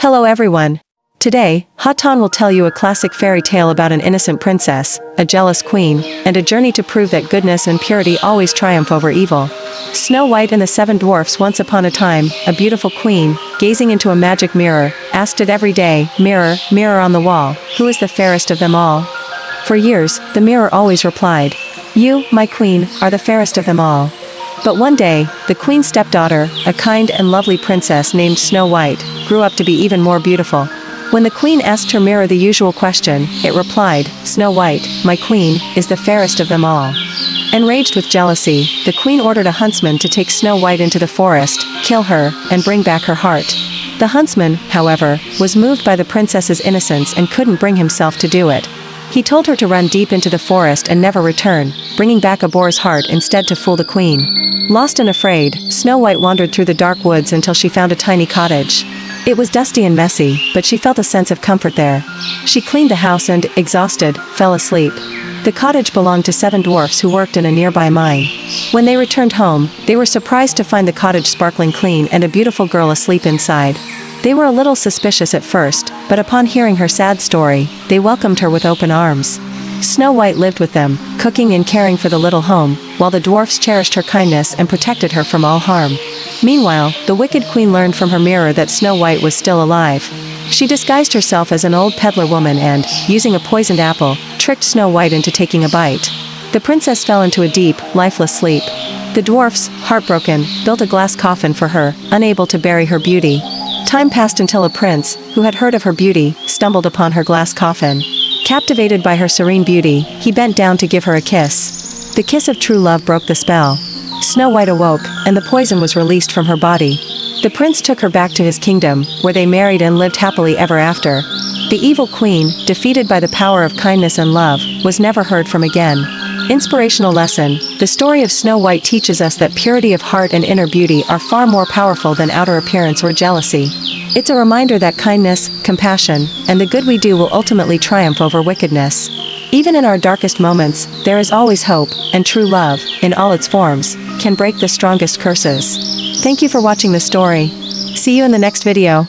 Hello everyone. Today, Hatan will tell you a classic fairy tale about an innocent princess, a jealous queen, and a journey to prove that goodness and purity always triumph over evil. Snow White and the Seven Dwarfs. Once upon a time, a beautiful queen, gazing into a magic mirror, asked it every day, "Mirror, mirror on the wall, who is the fairest of them all?" For years, the mirror always replied, "You, my queen, are the fairest of them all." But one day, the queen's stepdaughter, a kind and lovely princess named Snow White, grew up to be even more beautiful. When the queen asked her mirror the usual question, it replied, "Snow White, my queen, is the fairest of them all." Enraged with jealousy, the queen ordered a huntsman to take Snow White into the forest, kill her, and bring back her heart. The huntsman, however, was moved by the princess's innocence and couldn't bring himself to do it. He told her to run deep into the forest and never return, bringing back a boar's heart instead to fool the queen. Lost and afraid, Snow White wandered through the dark woods until she found a tiny cottage. It was dusty and messy, but she felt a sense of comfort there. She cleaned the house and, exhausted, fell asleep. The cottage belonged to 7 dwarfs who worked in a nearby mine. When they returned home, they were surprised to find the cottage sparkling clean and a beautiful girl asleep inside. They were a little suspicious at first, but upon hearing her sad story, they welcomed her with open arms. Snow White lived with them, cooking and caring for the little home, while the dwarfs cherished her kindness and protected her from all harm. Meanwhile, the wicked queen learned from her mirror that Snow White was still alive. She disguised herself as an old peddler woman and, using a poisoned apple, tricked Snow White into taking a bite. The princess fell into a deep, lifeless sleep. The dwarfs, heartbroken, built a glass coffin for her, unable to bury her beauty. Time passed until a prince, who had heard of her beauty, stumbled upon her glass coffin. Captivated by her serene beauty, he bent down to give her a kiss. The kiss of true love broke the spell. Snow White awoke, and the poison was released from her body. The prince took her back to his kingdom, where they married and lived happily ever after. The evil queen, defeated by the power of kindness and love, was never heard from again. Inspirational lesson: the story of Snow White teaches us that purity of heart and inner beauty are far more powerful than outer appearance or jealousy. It's a reminder that kindness, compassion, and the good we do will ultimately triumph over wickedness. Even in our darkest moments, there is always hope, and true love, in all its forms, can break the strongest curses. Thank you for watching the story. See you in the next video.